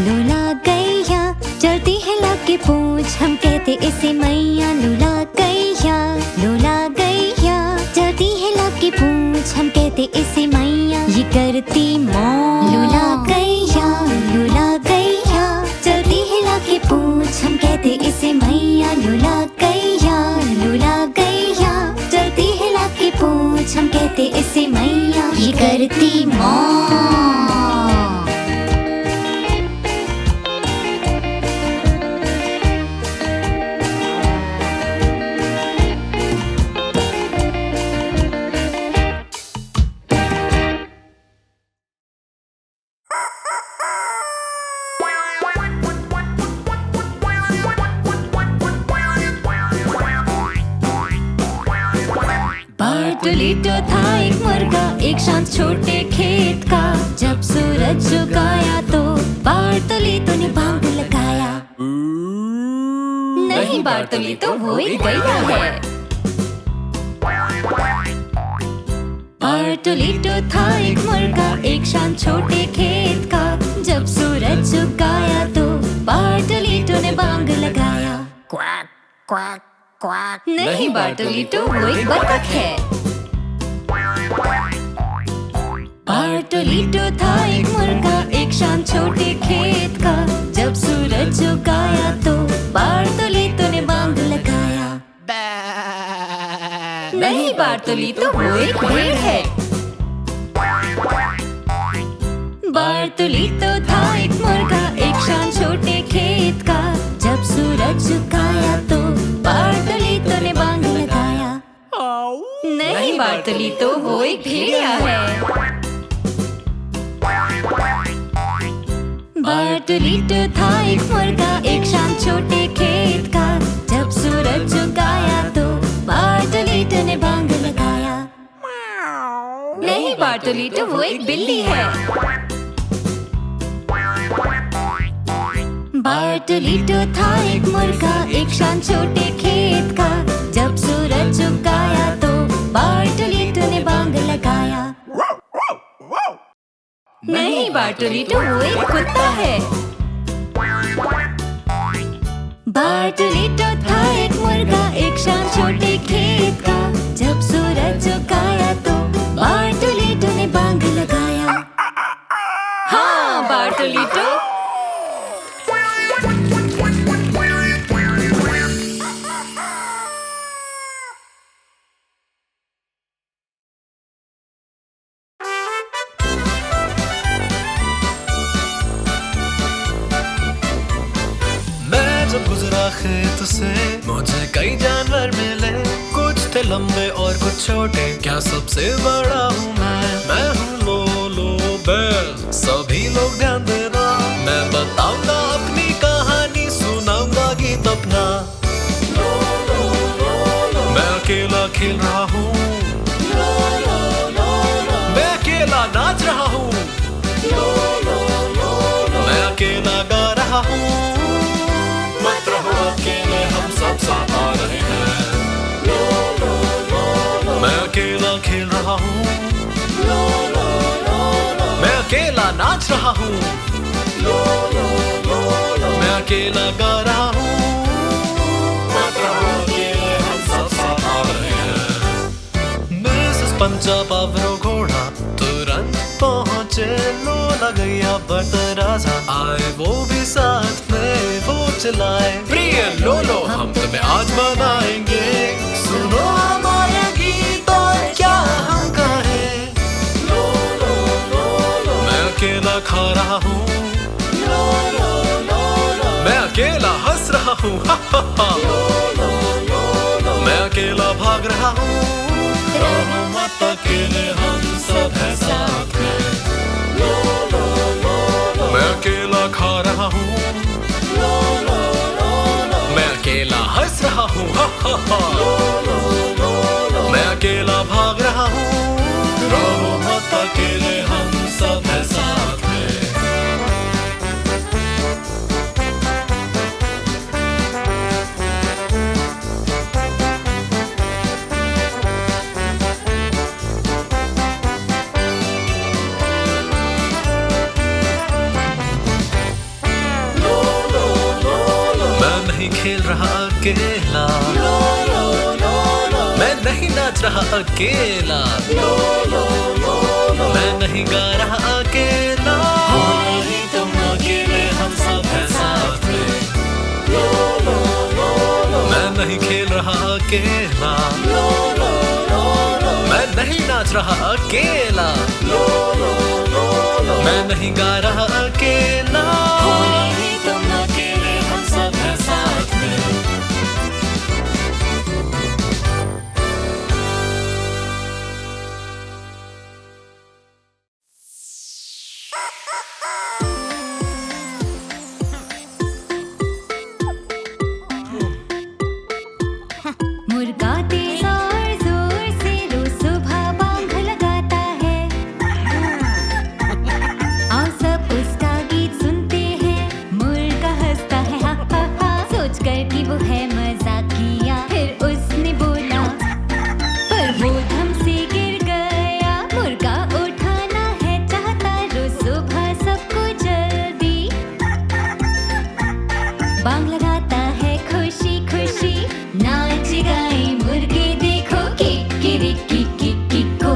लोला गैया चलती है लाके पूछ, हम कहते इसे मैया। लोला गैया चलती है लाके पूछ, हम कहते इसे मैया। ये करती मौज। लोला गैया चलती है लाके पूछ, हम कहते इसे मैया। लोला गैया चलती है लाके पूछ, हम कहते इसे मैया। ये करती मौज। बार्टोलीटो था एक मुर्गा, एक शांत छोटे खेत का। जब सूरज झुकाया तो बार्टोलीटो ने भांग लगाया। नहीं बार्टोलीटो, वो एक गैया है। बार्टोलीटो था एक मुर्गा, एक शांत छोटे खेत का। जब सूरज झुकाया तो बार्टोलीटो ने भांग लगाया। Quack quack quack. नहीं बार्टोलीटो, वो एक बतख है। बार्टोलीटो था एक मुर्गा, एक शांत छोटे खेत का। जब सूरज झुकाया तो बार्टोलीटो ने बांग लगाया। नहीं बार्टोलीटो, वो एक भेड़ है। बार्टोलीटो था एक मुर्गा, एक शांत छोटे खेत का। जब सूरज झुकाया तो बार्टोलीटो ने बांग लगाया। नहीं बार्टोलीटो, वो एक भेड़िया है। बार्टोलीटो था एक मुर्गा, एक शांत छोटे खेत का। जब सूरज झुकाया तो बार्टोलीटो ने बांग लगाया। नहीं बार्टोलीटो, वो एक बिल्ली है। बार्टोलीटो था एक मुर्गा, एक शांत छोटे खेत का। जब सूरज झुकाया तो बार्टोलीटो ने बांग लगाया। नहीं बार्टोलीटो, वो एक कुत्ता है। बार्टोलीटो था एक मुर्गा, एक शांत छोटे खेत का। जब सूरज झुकाया तो बार्टोलीटो ने बांग लगाया। हाँ बार्टोलीटो। जब गुजरा खेत से मुझे कई जानवर मिले। कुछ थे लंबे और कुछ छोटे, क्या सबसे बड़ा हूँ मैं हूँ लोलो बैल। सभी लोग ध्यान देना, मैं बताऊंगा अपनी कहानी, सुनाऊंगा गीत अपना। मैं अकेला खेल रहा हूँ, मैं अकेला नाच रहा हूँ, मैं अकेला गा रहा हूँ। मत रहो अकेले, हम सब साथ आ रहे हैं। मैं अकेला खेल रहा हूँ, मैं अकेला नाच रहा हूँ, मैं अकेला गा रहा हूँ। मत रहो अकेले, हम सब साथ आ रहे हैं। मिसेस पंचापावरो घोड़ा तुरंत पहुँचे। लोला गैया बतराजा आए, वो भी साथ में वो चलाए। प्रिय लोलो, हम तुम्हें आज मनाएंगे, सुनो हमारे गीत और क्या हम कहें। मैं अकेला खा रहा हूँ, मैं अकेला हंस रहा हूँ, मैं अकेला भाग रहा हूँ। रहो मत अकेले, हम सब हैं साथ में। मैं अकेला खा रहा हूँ, हंस रहा हूँ, हा हा हा। मैं अकेला भाग रहा हूँ, रहो मत अकेले, हम सब हैं साथ में। मैं नहीं खेल रहा अकेला, मैं नहीं नाच रहा अकेला, मैं नहीं गा रहा अकेला, हो नहीं तुम अकेले, हम सब हैं साथ में। मैं नहीं खेल रहा अकेला, मैं नहीं नाच रहा अकेला, मैं नहीं गा रहा अकेला, हो नहीं तुम अकेले, हम सब हैं साथ में। मुर्गा तेज और जोर से रोज सुबह पंख लगाता है। आओ सब उसका गीत सुनते हैं। मुर्गा हंसता है हा हा हा, सोच कर कि वो है मजाकिया। फिर उसने बोला पर वो धम से गिर गया। मुर्गा उठाना है चाहता रोज सुबह सबको जल्दी। बांग लगाता है खुशी खुशी, नाच गाए मुर्गे देखो किक्किरिक्किक्किक्किक्को।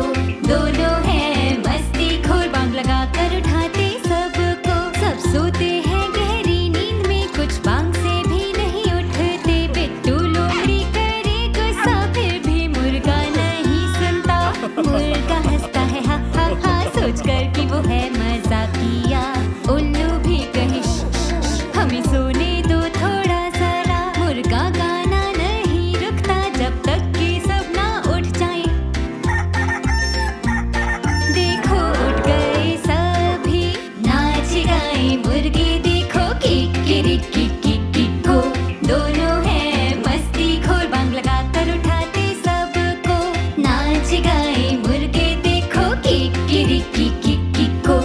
दोनों हैं मस्ती खोर, बांग लगा कर उठाते सबको। सब सोते हैं गहरी नींद में, कुछ बांग से भी नहीं उठते। बिट्टू लोमड़ी करे गुस्सा, फिर भी मुर्गा नहीं सुनता। मुर्गा हंसता है हा हा हा, सोच कर कि वो है मजाकिया। उल्लू भी कहे श्श, हमें सोने दो थोड़ा जरा। मुर्गा गाना नहीं रुकता जब तक कि सब ना उठ जाएं। देखो उठ गए सभी, नाच गाए मुर्गे देखो किक्किरिक्किक्किक्किक्को। दोनों हैं मस्ती खोर, बांग लगा कर उठाते सबको। नाच गाए मुर्गे देखो किक्किरिक्किक्किक्को।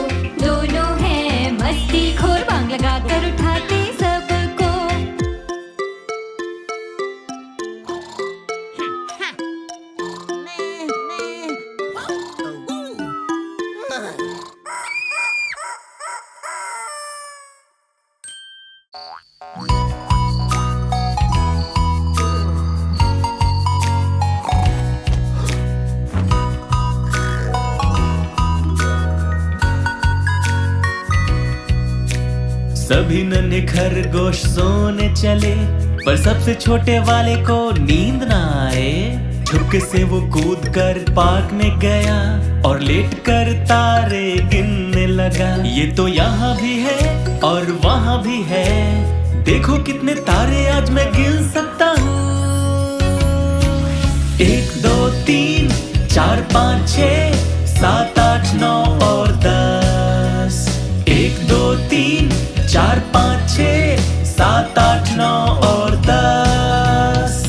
दोनों हैं मस्ती खोर, बांग लगा कर उठाते सबको। सभी नन्हे खरगोश सोने चले, पर सबसे छोटे वाले को नींद ना आए। झुक से वो कूद कर पार्क में गया और लेट कर तारे गिनने लगा। ये तो यहाँ भी है और वहाँ भी है, देखो कितने तारे आज मैं गिन सकता हूँ। 1 2 3 4 5 6 7 8 9 और 10। 1 2 3 4 5 6 7 8 9 और 10।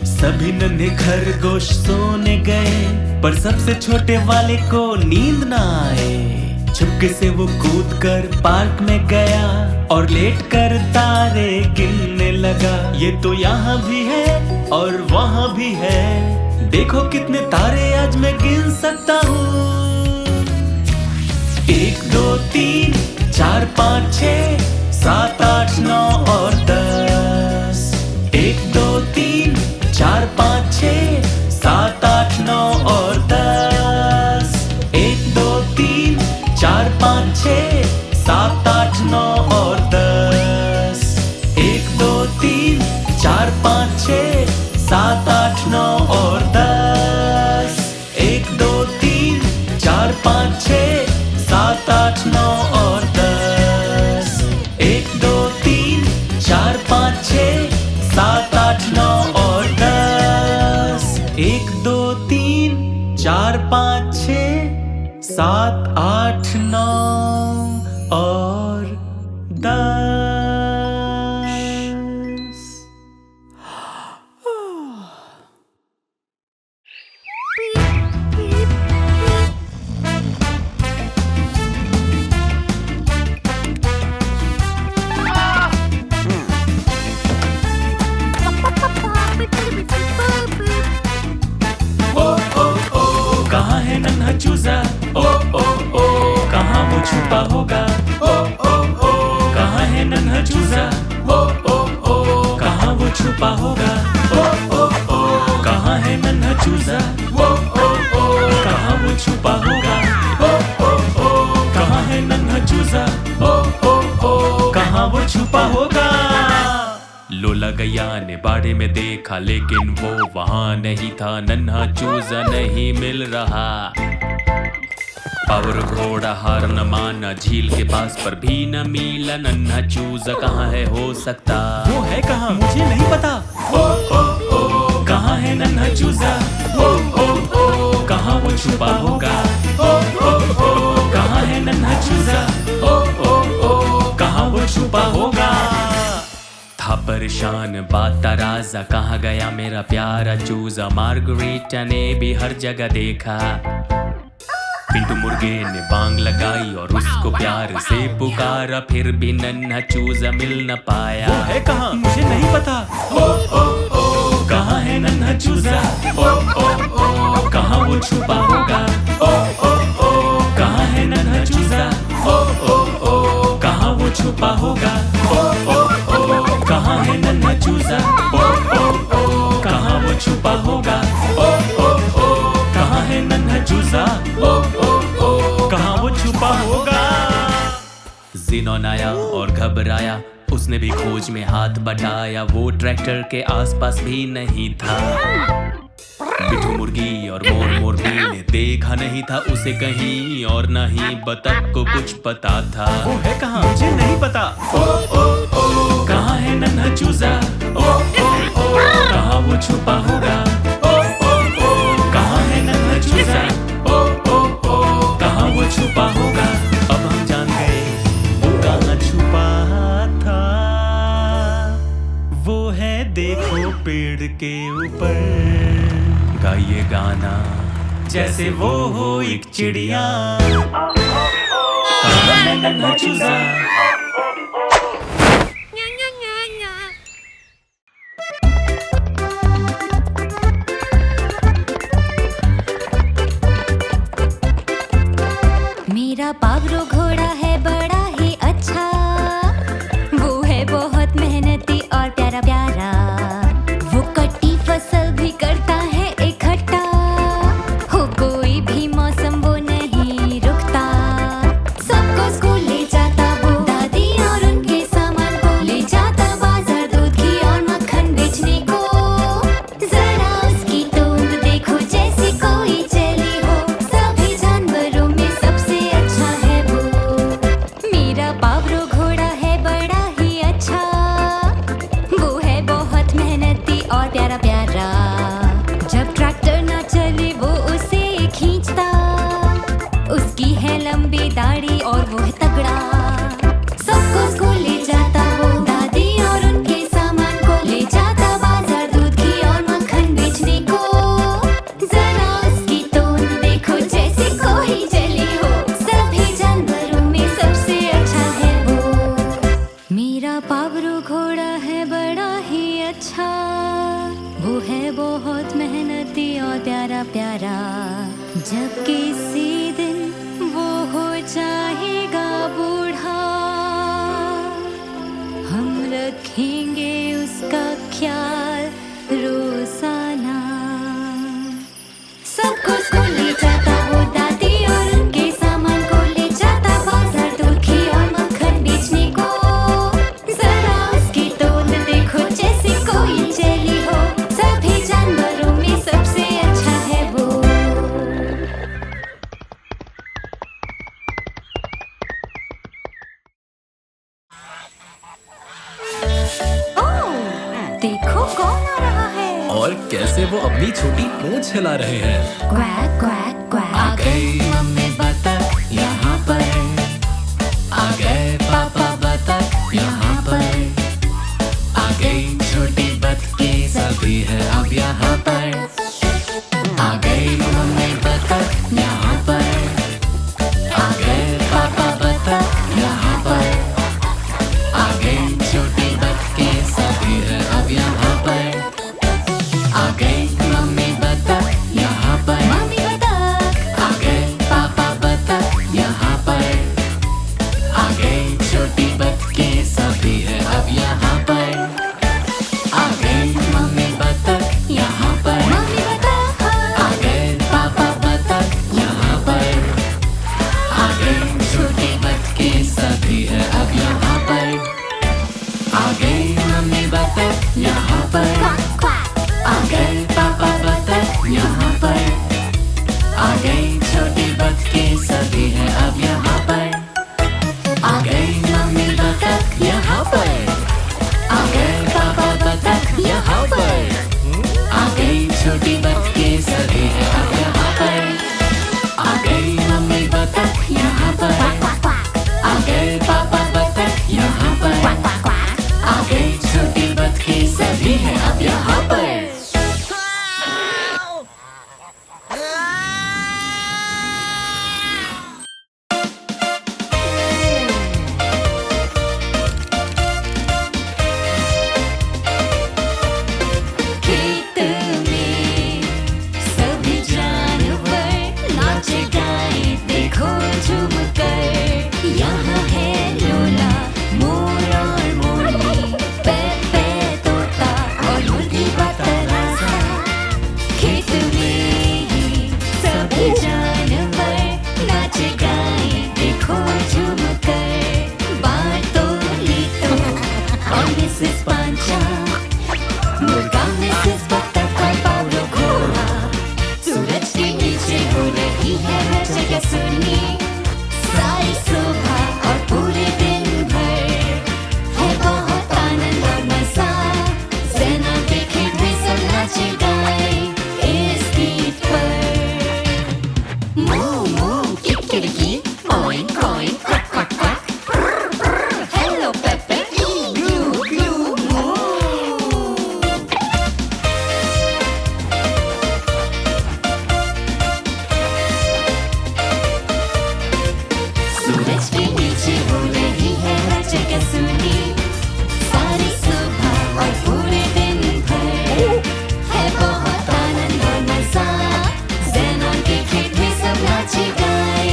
सभी नन्हे खरगोश सोने गए, पर सबसे छोटे वाले को नींद ना आए। चुपके से वो कूद कर पार्क में गया और लेट कर तारे गिनने लगा। ये तो यहाँ भी है और वहाँ भी है, देखो कितने तारे आज मैं गिन सकता हूँ। 1 2 3 4 5 6 7 8 9 और 10। 1 2 3 4 5 6 7 8 9 और 10। 1 2 3 4 5 6 7 8 9 और 10। 1 2 3 4 5 6 7 8 9 और 10। 1 2 3 4 5 6 7 8 9 और 10। 1 2 3 4 5 6 7 8 9 और 10। 1 2 3 4 5 6 7 8 9। छुपा होगा? कहाँ है नन्हा चूजा? कहाँ वो छुपा होगा? कहाँ है नन्हा चूजा? कहाँ वो छुपा होगा? कहाँ है नन्हा चूजा? कहाँ वो छुपा होगा? लोला गैया ने बाड़े में देखा, लेकिन वो वहाँ नहीं था। नन्हा चूजा नहीं मिल रहा। पावर घोड़ा हार न माना, झील के पास पर भी न मिला। नन्हा चूजा कहाँ है हो सकता? वो है कहाँ मुझे नहीं पता। कहाँ है नन्हा चूजा? कहाँ वो छुपा होगा? कहाँ है नन्हा चूजा? कहाँ वो छुपा होगा? था परेशान बाता राजा, कहाँ गया मेरा प्यारा चूजा? मार्गरीटा ने भी हर जगह देखा। पिंटू मुर्गे ने बांग लगाई और उसको प्यार से पुकारा, फिर भी नन्हा चूजा मिल न पाया। वो है कहाँ मुझे नहीं पता। कहाँ है नन्हा चूजा? कहाँ वो छुपा होगा? कहाँ है नन्हा चूजा? कहाँ वो छुपा होगा? कहाँ है नन्हा चूजा? कहाँ वो छुपा होगा? कहाँ है नन्हा चूजा? कहाँ वो छुपा होगा? ज़ेनोन आया और घबराया, उसने भी खोज में हाथ बटाया। वो ट्रैक्टर के आसपास भी नहीं था। बिट्ठू मुर्गी और मोर मुर्गी ने देखा नहीं था उसे कहीं, और नहीं बतख को कुछ पता था। वो है कहाँ मुझे नहीं पता। कहाँ है नन्हा चूजा? कहाँ वो छुपा होगा? कहाँ है नन्हा चूजा? कहाँ वो छुपा होगा? अब हम जान गए वो कहाँ छुपा था। वो है देखो पेड़ के ऊपर, गाइए गाना जैसे वो हो एक चिड़िया। कहाँ है नन्हा चूजा? मेरा पावरो घोड़ा है बड़ा ही अच्छा, वो है बहुत मेहनती और प्यारा प्यारा। वो कटी फसल भी करता है इकट्ठा, हो कोई भी मौसम वो नहीं रुकता। सबको स्कूल ले जाता वो, दादी और उनके सामान को ले जाता बाजार, दूध घी और मक्खन बेचने को। जरा उसकी तोंद देखो जैसे कोई चली हो, सभी जानवरों में सबसे अच्छा है वो। मेरा पावरो घोड़ा है बड़ा ही अच्छा, वो है बहुत मेहनती और प्यारा प्यारा। जब ट्रैक्टर ना चले वो उसे खींचता, उसकी है लंबी दाढ़ी और वो है तगड़ा। सबको स्कूल ले जाता वो, दादी और उनके सामान को ले जाता बाजार, दूध घी और मक्खन बेचने को। जरा उसकी तोंद देखो जैसे कोई जली हो, सभी जानवरों में सबसे अच्छा है वो। मेरा पावरो घोड़ा है बड़ा ही अच्छा, वो है बहुत मेहनती और प्यारा प्यारा। जब किसी दिन वो हो जाएगा बूढ़ा, हम रखेंगे उसका ख्याल रोजाना। सबको स्कूल ले जाता वो, दादी और उनके सामान को ले जाता बाजार, दूध घी और मक्खन बेचने को। जरा उसकी तोंद देखो जैसे कोई जली हो, सभी जानवरों में सबसे अच्छा है वो। ओह, देखो कौन आ रहा है। और कैसे वो अपनी छोटी पूंछ हिला रहे हैं। Quack quack quack. आ गई मम्मी बतख यहाँ पर, आ गए पापा बतख यहाँ पर, आ गई छोटी बतखें सभी है अब यहाँ पर। आ गई मम्मी बतख यहाँ पर, आ गए पापा बतख यहाँ पर, आ गई छोटी बतखें सभी है अब यहाँ पर। आ गई मम्मी बतख यहाँ पर, मम्मी बतख। आ गए आ गए पापा बतख यहाँ पर, आ गए छोटे बतखे सभी हैं अब यहाँ पर। आ गई मम्मी बतख यहाँ पर, आ गए पापा बतख यहाँ पर, आ गई छोटी बतखे सभी हैं अब यहाँ पर। आ गई मम्मी बतख यहाँ पर, आ गए पापा बतख यहाँ पर, आ गई छोटी बतखे सभी हैं अब यहाँ पर। खेत में सभी जानवर नाचे गाए देखो झूम कर। यहाँ है लोला मोर और मोरनी, पे पे तोता और मुर्गी बतलासा। खेत में ही सभी जानवर नाचे गाए देखो झूम कर। बार्टोलीतो और मिसेस पांचा, मुर्गा मिसेस बतख और पाउलो घोड़ा। सूरज के नीचे हो रही है हर जगह सुनी, सारी सुबह और पूरे दिन भर है बहुत आनंद और मजा। सेना के खेत में सब नाचे गाए इस गीत पर। मू मू किकिरिकी, oink oink, quack quack quack. Hello Pepe, ग्लू ग्लू मू। सूरज के नीचे हो रही है हर जगह सुनी, सारी सुबह और पूरे दिन भर है बहुत आनंद और मजा। ज़ेनोन के खेत में सब नाचे गाए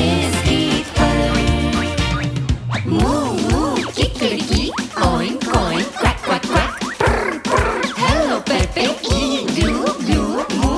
इस गीत पर। मू मू किकिरिकी, oink oink, quack quack quack. Hello Pepe, ग्लू ग्लू मू।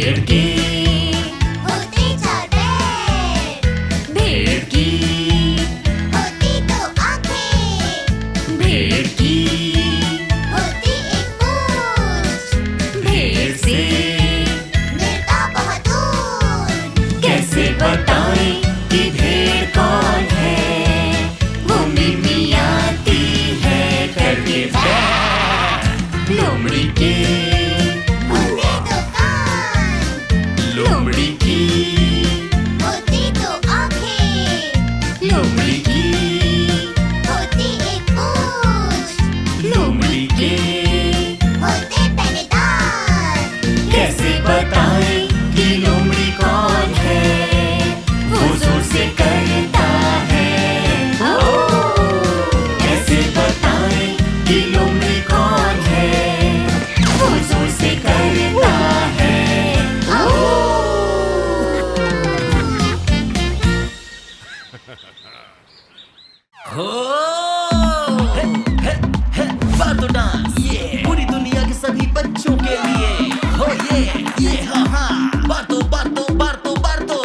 भेड़ की होती चार पैर, भेड़ की होती दो आँखें, भेड़ की होती एक पूंछ, भेड़ से मिलता बहुत दूर। कैसे बताएं कि भेड़ कौन है? वो मिमियाती है करके बैठ। लोमड़ी के होते दो कान, लोमड़ी की होती दो आँखें, लोमड़ी की होती एक पूंछ, लोमड़ी के होते पहले दांत। कैसे बताएं कि लोमड़ी कौन है? वो जोर से करता है कैसे बताएं कि लोमड़ी कौन है? वो जोर से करता है हो हे, हे, हे, बातो डांस पूरी दुनिया के सभी बच्चों के लिए हो ये हाँ हाँ बातो बातो बातो बातो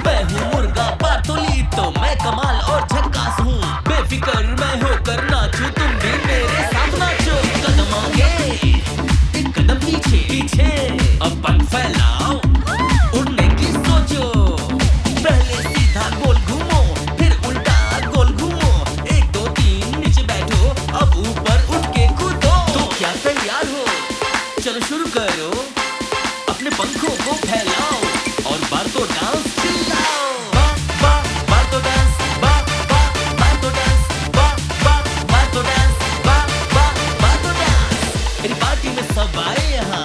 मैं हूँ मुर्गा बातोलीतो मैं कमाल और झक्कास हूँ बेफिक्र मैं होकर नाचूं तुम भी मेरे साथ नाचो कदम आगे एक कदम पीछे पीछे अब पग फैलाओ उड़ने की सोचो पहले सीधा गोल घूमो फिर उल्टा गोल घूमो 1 2 3 नीचे बैठो अब ऊपर उठ के कूदो तो क्या तैयार हो चलो शुरू करो अपने पंखों को फैलाओ और बातो डांस चिल्लाओ बा बा बातो डांस बा बा बातो डांस बा बा बातो डांस बा बा बातो डांस मेरी पार्टी में सब आए यहाँ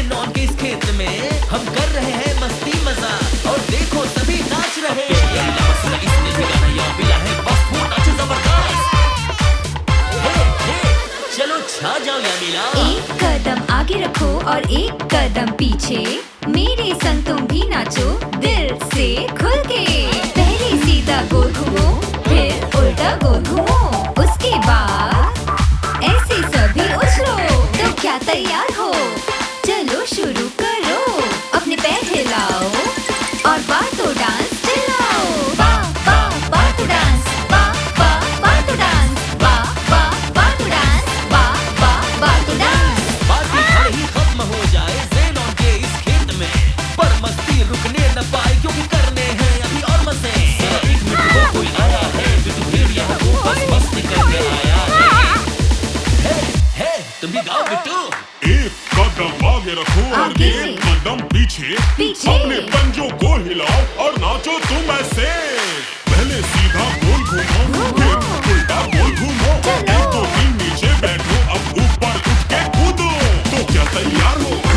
नॉन के इस खेत में हम कर रहे हैं मस्ती मजा और देखो सभी नाच रहे इसने भी गाना या बिला है बस वो नाचे जबरदस्त चलो छा जाओ या मिला एक कदम आगे रखो और एक कदम पीछे, मेरे संग तुम भी नाचो दिल से खुल के। पहले सीधा गोल घूमो फिर उल्टा गोल घूमो, उसके बाद ऐसे सभी उछलो। तो क्या तैयार हो? चलो शुरू करो, अपने पैर हिलाओ और बातो डांस चिल्लाओ। बा बा बातो डांस बा बा बातो डांस बा बा बातो डांस बा बा बातो डांस। पार्टी भले ही खत्म हो जाए ज़ेनॉन के इस खेत में पर मस्ती रुकने न पाए क्योंकि करने हैं अभी और मजे जरा एक मिनट हो कोई आया है बिट्टू भेड़ यहाँ को बस मस्ती करने आया है तुम भी गाओ बिट्टू एक कदम आगे रखो और आगे। एक कदम पीछे पीछे। अपने पंजों को हिलाओ और नाचो तुम ऐसे पहले सीधा गोल घूमो फिर उल्टा गोल घूमो चलो। 1 2 3 नीचे बैठो अब ऊपर उठ के कूदो तो क्या तैयार हो